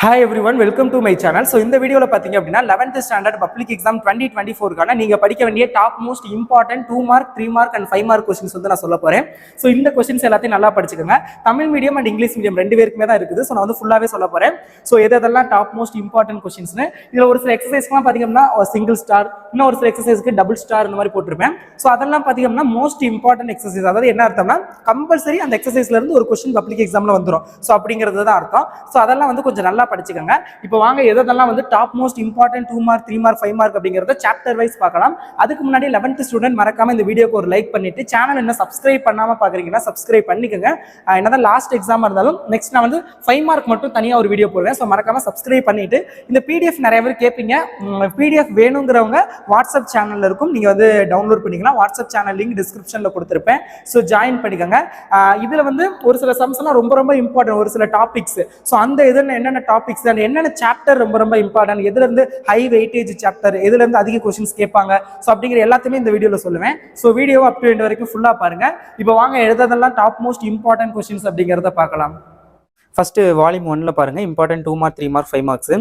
Hi everyone, welcome to my channel. So இந்த வீடியோல பாத்தீங்க அப்படின்னா 11th standard public exam 2024க்கான நீங்க படிக்க வேண்டிய top most important 2 mark 3 mark and 5 mark questions வந்து நான் சொல்ல போறேன். ஸோ இந்த क्वेश्चंस எல்லாத்தையும் நல்லா படிச்சுக்கோங்க. Tamil medium and English medium ரெண்டு பேருக்குமே தான் இருக்குது. ஸோ நான் வந்து ஃபுல்லாவே சொல்ல போறேன். ஸோ எதெல்லாம் டாப் மோஸ்ட் இம்பார்ட்டன்ட் क्वेश्चंसனு இதுல ஒரு சில எக்ஸசைஸ்லாம் பாத்தீங்கன்னா சிங்கிள் ஸ்டார், இன்னும் ஒரு சில எக்ஸசைஸ்க்கு டபுள் ஸ்டார் இந்த மாதிரி போட்டிருப்பேன். ஸோ அதெல்லாம் பாத்தீங்கன்னா மோஸ்ட் இம்பார்ட்டன்ட் எக்ஸசைஸ், அதாவது என்ன அர்த்தம்னா கம்பல்சரி அந்த எக்ஸசைஸ்ல இருந்து ஒரு क्वेश्चन பப்ளிக் எக்ஸாம்ல வந்துடும். ஸோ அப்படிங்கிறது தான் அர்த்தம். ஸோ அதெல்லாம் வந்து கொஞ்சம் நல்லா படிச்சுக்கோங்க. இப்போ வாங்க எதெல்லாம் வந்து top most important 2 mark 3 mark 5 mark அப்படிங்கறத சாப்டர் வைஸ் பார்க்கலாம். அதுக்கு முன்னாடி 11th ஸ்டூடெண்ட் மறக்காம இந்த வீடியோக்கு ஒரு லைக் பண்ணிட்டு சேனல் என்ன சப்ஸ்கிரைப் பண்ணாம பாக்குறீங்கன்னா சப்ஸ்கிரைப் பண்ணிக்கோங்க. என்னதான் லாஸ்ட் எக்ஸாம் இருந்தாலும் நெக்ஸ்ட் நான் வந்து 5 மார்க் மட்டும் தனியா ஒரு வீடியோ போடுவேன். ஸோ மறக்காம சப்ஸ்கிரைப் பண்ணிட்டு இந்த பிடிஎஃப் நிறைய பேர் கேட்பீங்க. பிடிஎஃப் வேணுங்கிறவங்க வாட்ஸ்அப் சேனல்ல இருக்கும், நீங்க வந்து டவுன்லோட் பண்ணிக்கலாம். வாட்ஸ்அப் சேனல் லிங்க் டிஸ்கிரிப்ஷன்ல கொடுத்துருப்பேன். ஸோ ஜாயின் பண்ணிக்கோங்க. இதுல வந்து ஒரு சில சம்ஸ் எல்லாம் ரொம்ப ரொம்ப இம்பார்ட்டன்ட், ஒரு சில டாபிக்ஸ். ஸோ அந்த இதில் என்னென்ன டாபிக்ஸ் அண்ட் என்னென்ன சாப்டர் ரொம்ப ரொம்ப இம்பார்ட்டன்ட், எதுல இருந்து ஹை வெயிட்டேஜ் சாப்டர், எதுல இருந்து அதிக क्वेश्चंस கேட்பாங்க, சோ அப்படிங்கிற எல்லாத்தையுமே இந்த வீடியோல சொல்லுவேன். So video up to end வரைக்கும் ஃபுல்லா பாருங்க. இப்போ வாங்க எதெல்லாம் டாப் மோஸ்ட் இம்பார்ட்டன்ட் क्वेश्चंस அப்படிங்கறத பார்க்கலாம். ஃபர்ஸ்ட் வால்யூம் 1ல பாருங்க, important 2 mark 3 mark 5 marks.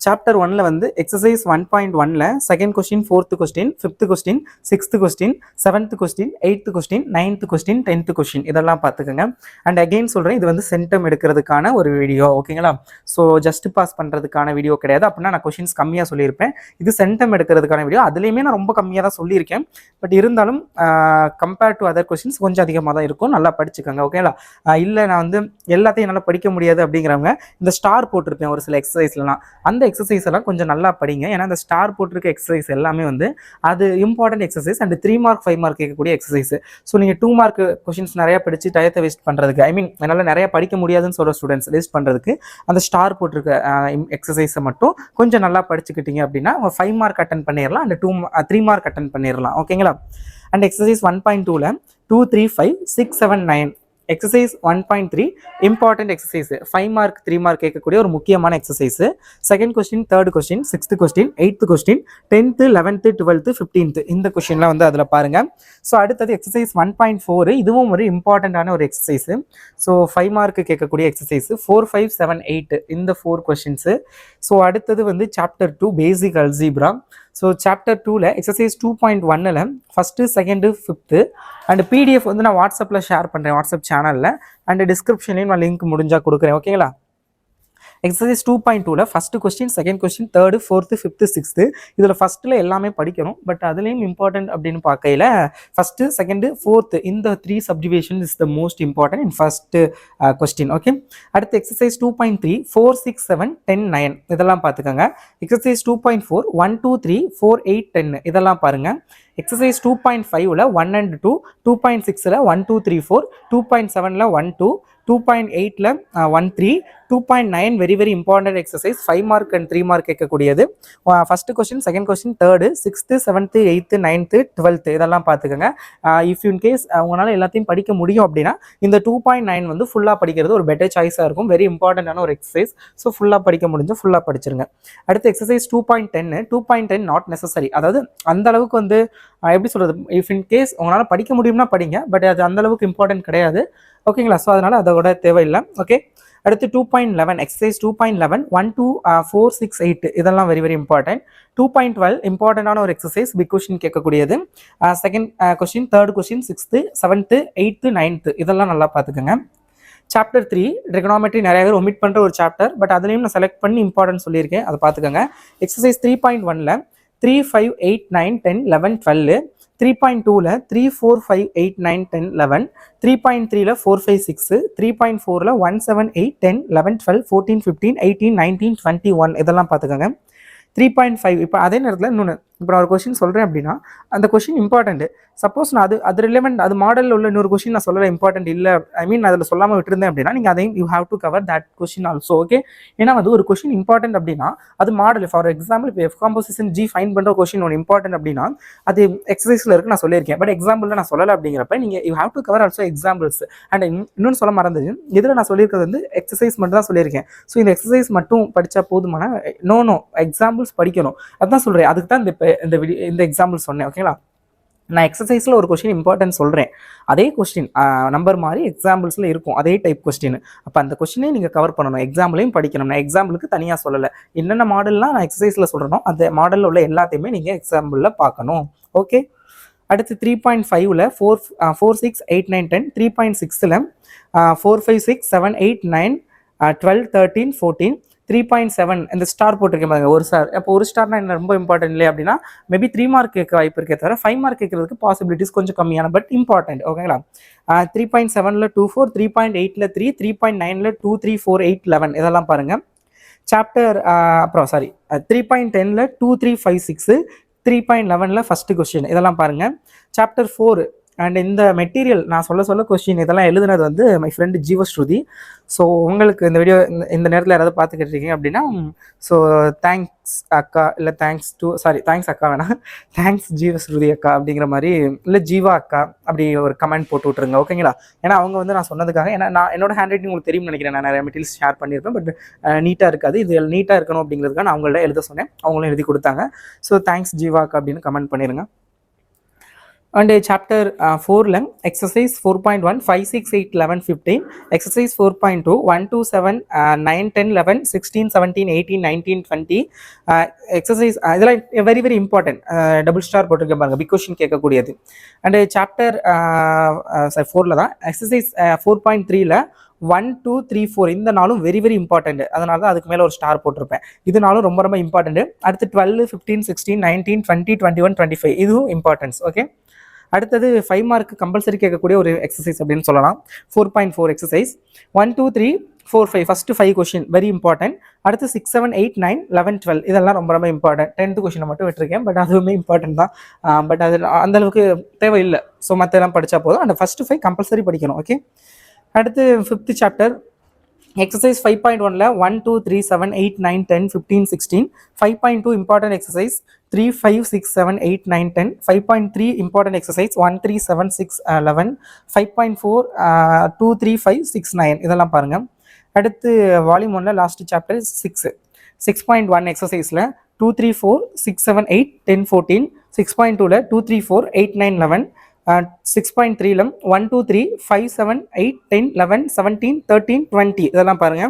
Chapter 1ல வந்து எக்ஸசைஸ் 1.1ல second question, fourth question, fifth question, sixth question, seventh question, eighth question, ninth question, 10th question இதெல்லாம் பார்த்துக்கங்க. அண்ட் அகைன் சொல்றேன், இது வந்து சென்டம் எடுக்கிறதுக்கான ஒரு வீடியோ, ஓகேங்களா? ஸோ ஜஸ்ட் பாஸ் பண்றதுக்கான வீடியோ கிடையாது. அப்படின்னா நான் क्वेश्चंस கம்மியா சொல்லியிருப்பேன். இது சென்டம் எடுக்கிறதுக்கான வீடியோ. அதுலயுமே நான் ரொம்ப கம்மியா தான் சொல்லியிருக்கேன். பட் இருந்தாலும் கம்பேர் டு அதர் क्वेश्चंस கொஞ்சம் அதிகமாக தான் இருக்கும். நல்லா படிச்சுக்கோங்க, ஓகேங்களா? இல்லை நான் வந்து எல்லாத்தையும் என்னால் படிக்க முடியாது அப்படிங்கிறவங்க இந்த ஸ்டார் போட்டிருப்பேன் ஒரு சில எக்ஸசைஸ்லாம், அந்த எக்ஸசைஸ் எல்லாம் கொஞ்சம் நல்லா படிங்க. ஏன்னா இந்த ஸ்டார் போட்டிருக்க எக்ஸசைஸ் எல்லாமே வந்து அது important exercise and 3 mark 5 mark கேட்கக்கூடிய எக்ஸசைஸ். ஸோ நீங்கள் 2 மார்க் क्वेश्चंस நிறைய படிச்சு டயத்தை வேஸ்ட் பண்றதுக்கு, ஐ மீன் என்னால் நிறைய படிக்க முடியாதுன்னு சொல்ற ஸ்டூடெண்ட்ஸ் வேஸ்ட் பண்றதுக்கு அந்த ஸ்டார் போட்டிருக்க எக்ஸசைஸை மட்டும் கொஞ்சம் நல்லா படிச்சுக்கிட்டீங்க அப்படின்னா 5 மார்க் அட்டன் பண்ணிடலாம் அண்ட் 3 மார்க் அட்டன் பண்ணிடலாம், ஓகேங்களா? அண்ட் எக்ஸசைஸ் 1.2ல 2 3 5 6 7 9 exercise 1.3 important exercise, 5 mark 3 mark கேட்கக்கூடிய ஒரு முக்கியமான exercise. Second question, third question, sixth question, eighth question, 10th 11th 12th 15th இந்த क्वेश्चनலாம் வந்து அதில் பாருங்க. ஸோ அடுத்தது எக்ஸசைஸ் 1.4, இதுவும் ஒரு இம்பார்ட்டண்டான ஒரு எக்ஸசைஸ். ஸோ 5 மார்க் கேட்கக்கூடிய எக்ஸசைஸ் 4 5 7 8 இந்த 4 questions. ஸோ அடுத்தது வந்து chapter 2 basic algebra. So chapter 2ல எக்ஸசைஸ் 2.1ல first second fifth and PDF வந்து நான் வாட்ஸ்அப்பில் ஷேர் பண்ணுறேன், வாட்ஸ்அப் சேனலில் அண்ட் டிஸ்கிரிப்ஷன்லையும் நான் லிங்க் முடிஞ்சால் கொடுக்குறேன், ஓகேங்களா? எக்ஸசைஸ் 2.2ல first question, second question, third fourth fifth sixth இதில் ஃபர்ஸ்ட்டில் எல்லாமே படிக்கணும். பட் அதுலேயும் இம்பார்ட்டன்ட் அப்படின்னு பார்க்கையில் ஃபர்ஸ்ட் செகண்ட் ஃபோர்த் இந்த 3 subdivision is the most important in first question, okay? அடுத்து எக்ஸசைஸ் 2.3 4 6 7 10 9 இதெல்லாம் பார்த்துக்கோங்க. எக்ஸசைஸ் 2.4 1 2 3 4 8 10 இதெல்லாம் பாருங்க. எக்ஸசைஸ் 2.5ல 1 and 2, 2.6ல 1 2 3 4, 2.7ல 1 2, 2.8ல 1 3, 2.9 very very important exercise, 5 mark and 3 mark கேட்கக்கூடியது. First question, second question, third, sixth, seventh, eighth, ninth, 12th இதெல்லாம் பார்த்துக்கோங்க. இஃப் இன் கேஸ் அவங்களால எல்லாத்தையும் படிக்க முடியும் அப்படின்னா இந்த 2.9 வந்து ஃபுல்லாக படிக்கிறது ஒரு பெட்டர் சாய்ஸாக இருக்கும். வெரி இம்பார்ட்டன்டான ஒரு எக்ஸசைஸ். ஸோ ஃபுல்லாக படிக்க முடிஞ்சு ஃபுல்லாக படிச்சிருங்க. அடுத்து எக்ஸசைஸ் 2.10 நாட் நெசசரி, அதாவது அந்த அளவுக்கு வந்து எப்படி சொல்றது, இஃப் இன் கேஸ் உங்களால் படிக்க முடியும்னா படிங்க, பட் அது அந்த அளவுக்கு இம்பார்ட்டன்ட் கிடையாது, ஓகேங்களா? ஸோ அதனால அதோட தேவையில்லை, ஓகே? அடுத்து 2.11 எக்ஸசைஸ் 2.11 1 2 4 6 8 இதெல்லாம் வெரி வெரி இம்பார்ட்டன்ட். 2.12 இம்பார்ட்டன்டான ஒரு எக்ஸசைஸ், பிக் கொஸ்டின் கேட்கக்கூடியது. Second question, third question, sixth, seventh, eighth, ninth இதெல்லாம் நல்லா பார்த்துக்கோங்க. சாப்டர் 3 ட்ரிகனாமெட்ரி நிறைய பேர் ஒமிட் பண்ணுற ஒரு சாப்டர், பட் அதுலேயும் நான் செலக்ட் பண்ணி இம்பார்ட்டன்ட் சொல்லியிருக்கேன், அதை பார்த்துக்கோங்க. எக்ஸசைஸ் 3.1ல 3 5 8 9 10 11 12, 3.2ல 3 4 5 8 9 10 11, 3.3ல 4 5 6, 3.4ல 1 7 8 10 11 12 14 15 18 19 21 இதெல்லாம் பார்த்துக்கோங்க. 3.5 இப்போ அதே நேரத்தில் இன்னொன்று, இப்போ நான் ஒரு கொஸ்டின் சொல்கிறேன் அப்படின்னா அந்த கொஸ்டின் இம்பார்ட்டன்ட், சப்போஸ் நான் அது ரிலவெண்ட், அது மாடலில் உள்ள இன்னொரு கொஸ்டின் நான் சொல்லலை இம்பார்ட்டன்ட் இல்லை, ஐ மீன் அதில் சொல்லாமல் விட்டுருந்தேன் அப்படின்னா நீங்கள் அதையும் you have to cover that question also, okay? ஏன்னா வந்து ஒரு கொஸ்டின் இம்பார்ட்டன்ட் அப்படின்னா அது மாடல், ஃபார் எக்ஸாம்பிள் இப்போ எஃப் காம்போசிஷன் ஜி ஃபைன் பண்ணுற கொஸ்டின் ஒன்று இம்பார்ட்டன்ட் அப்படின்னா அது எக்ஸசைஸில் இருக்கு நான் சொல்லியிருக்கேன், பட் எக்ஸாம்பிளில் நான் சொல்லலை. அப்படிங்கிறப்ப நீங்கள் you have to cover also examples. And இன்னொன்று சொல்ல மறந்தது, இதில் நான் சொல்லியிருக்கிறது வந்து எக்ஸசைஸ் மட்டும் தான் சொல்லியிருக்கேன். ஸோ இந்த எக்ஸசைஸ் மட்டும் படித்தா போதுமான, நோ எக்ஸாம்பிள்ஸ் படிக்கணும், அதுதான் சொல்கிறேன். அதுக்கு தான் இந்த எக்ஸாம்பிள் சொன்னேன், ஓகேங்களா? நான் எக்ஸசைஸில் ஒரு கொஸ்டின் இம்பார்ட்டன்ஸ் சொல்கிறேன், அதே கொஸ்டின் நம்பர் மாதிரி எக்ஸாம்பிள்ஸில் இருக்கும், அதே டைப் கொஸ்டின். அப்போ அந்த கொஸ்டினே நீங்கள் கவர் பண்ணணும், எக்ஸாம்பிளையும் படிக்கணும். நான் எக்ஸாம்பிளுக்கு தனியாக சொல்லலை, என்னென்ன மாடல்லாம் நான் எக்ஸசைஸில் சொல்கிறனோ அந்த மாடலில் உள்ள எல்லாத்தையுமே நீங்கள் எக்ஸாம்பிளில் பார்க்கணும். ஓகே, அடுத்து 3.5ல் 4, 4, 6, 8, 9, 10. 3.6ல் 4, 5, 6, 7, 8, 9, 12, 13, 14. 3.7 இந்த ஸ்டார் போட்டிருக்கேன் பாருங்க, ஒரு ஸ்டார். அப்போ ஒரு ஸ்டார்னா என்ன ரொம்ப இம்பார்ட்டன்ட் இல்லை அப்படின்னா மேபி 3 மார்க் கேட்க வாய்ப்பு இருக்கே தவிர 5 மார்க் கேட்கறதுக்கு பாசிபிலிட்டிஸ் கொஞ்சம் கம்மியான, பட் இம்பார்ட்டன்ட். ஓகேங்களா? 3.7ல் 2, 4, 3.8ல் 3, 3.9ல் 2, 3, 4, 8, 11 இதெல்லாம் பாருங்க. சாப்டர் அப்புறம் சாரி 3.10ல் 2, 3, 5, 6, 3.11ல் ஃபர்ஸ்ட் கொஸ்டின் இதெல்லாம் பாருங்க. சாப்டர் 4 அண்ட் இந்த மெட்டீரியல் நான் சொல்ல கொஸ்டின் இதெல்லாம் எழுதுனது வந்து மை ஃப்ரெண்டு ஜீவஸ்ருதி. ஸோ உங்களுக்கு இந்த வீடியோ இந்த நேரத்தில் யாராவது பார்த்துக்கிட்டு இருக்கீங்க அப்படின்னா, ஸோ தேங்க்ஸ் அக்கா, இல்லை தேங்க்ஸ் அக்கா வேணாம், தேங்க்ஸ் ஜீவஸ்ருதி அக்கா அப்படிங்கிற மாதிரி, இல்லை ஜீவா அக்கா அப்படி ஒரு கமெண்ட் போட்டு விட்ருங்க. ஓகேங்களா? ஏன்னா அவங்க வந்து நான் சொன்னதுக்காக, ஏன்னா நான் என்னோட ஹேண்ட் ரைட்டிங் உங்களுக்கு தெரியும்னு நினைக்கிறேன், நான் நிறைய மெட்டீரியல்ஸ் ஷேர் பண்ணியிருப்பேன், பட் நீட்டாக இருக்காது, இது நீட்டாக இருக்கணும் அப்படிங்கிறதுக்காக நான் அவங்கள்ட்ட எழுத சொன்னேன், அவங்களும் எழுதி கொடுத்தாங்க. ஸோ தேங்க்ஸ் ஜீவா அக்கா அப்படின்னு கமெண்ட் பண்ணிடுங்க. And chapter 4 exercise 4.1 5, 6, 8, 11, 15. Exercise 4.2 1, 2, 7, 9, 10, 11, 16, 17, 18, 19, 20. Exercise இதெல்லாம் very very important. Double star போட்டிருக்கேன் பாருங்க, பிக் கொஸ்டின் கேட்கக்கூடியது. அண்ட் சாப்டர் 4ல் தான் எக்ஸசைஸ் 4.3ல் 1, 2, 3, 4 இந்த நாளும் வெரி வெரி இம்பார்ட்டன்ட். அதனால தான் அதுக்கு மேலே ஒரு ஸ்டார் போட்டிருப்பேன். இது நாளும் ரொம்ப ரொம்ப இம்பார்ட்டன்ட். அடுத்து 12, 15, 16, 19, 20, 21, 25 இதுவும் இம்பார்ட்டன்ஸ். ஓகே, அடுத்தது 5 மார்க் கம்பல்சரி கேட்கக்கூடிய ஒரு எக்ஸசைஸ் அப்படின்னு சொல்லலாம். 4.4 exercise 1, 2, 3, 4, 5 first 5 question very important. அடுத்து 6, 7, 8, 9, 11, 12 இதெல்லாம் ரொம்ப ரொம்ப இம்பார்ட்டன்ட். 10th கொஸ்டினை மட்டும் விட்டுருக்கேன், பட் அதுவுமே இம்பார்ட்டன்ட் தான். பட் அது அந்தளவுக்கு தேவையில்லை. ஸோ மற்றெல்லாம் படித்தா போதும். அந்த ஃபர்ஸ்ட் 5 கம்பல்சரி படிக்கணும். ஓகே, அடுத்து 5th chapter exercise 5.1ல் 1, 2, 3, 7, 8, 9, 10, 15, 16. 5.2 important exercise 3, 5, 6, 7, 8, 9, 10. 5.3 important exercise 1, 3, 7, 6, 11. 5.4 2, 3, 5, 6, 9 இதெல்லாம் பாருங்க. அடுத்து வால்யூம் 1ல லாஸ்ட் சாப்டர் 6. 6.1 எக்ஸசைஸில் 2, 3, 4, 6, 7, 8, 10, 14. 6.2ல் 2, 3, 4, 8, 9, 11. 6.3ல 1, 2, 3, 5, 7, 8, 10, 11, 17, 13, 20 இதெல்லாம் பாருங்க.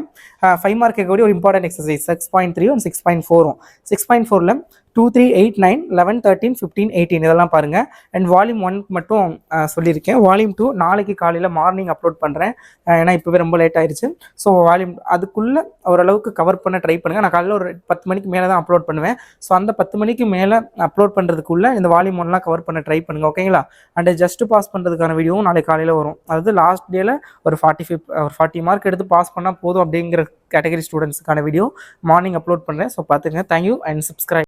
5 மார்க் கேட்கக்கூடிய ஒரு இம்பார்ட்டன்ட் எக்ஸசைஸ் 6.3 and 6.4. 6.4ல 2, 3, 8, 9, 11, 13, 15, 18 இதெல்லாம் பாருங்க. அண்ட் வால்யூம் 1 மட்டும் சொல்லியிருக்கேன். வால்யூம் 2 நாளைக்கு காலையில் மார்னிங் அப்லோட் பண்ணுறேன், ஏன்னா இப்போவே ரொம்ப லேட் ஆயிடுச்சு. ஸோ வால்யூம் அதுக்குள்ளே ஓரளவுக்கு கவர் பண்ண ட்ரை பண்ணுங்கள். நான் காலையில் ஒரு 10 மணிக்கு மேலே தான் அப்லோட் பண்ணுவேன். ஸோ அந்த 10 மணிக்கு மேலே அப்லோட் பண்ணுறதுக்குள்ளே இந்த வால்யூம் 1லாம் கவர் பண்ண ட்ரை பண்ணுங்கள். ஓகேங்களா? அண்ட் ஜஸ்ட் பாஸ் பண்ணுறதுக்கான வீடியோவும் நாளைக்கு காலையில் வரும். அதாவது லாஸ்ட் டேல ஒரு 40 மார்க் எடுத்து பாஸ் பண்ணால் போதும் அப்படிங்கிற கேட்டகரி ஸ்டூடெண்ட்ஸுக்கான வீடியோ மார்னிங் அப்லோட் பண்ணுறேன். ஸோ பார்த்துங்க. Thank you and subscribe.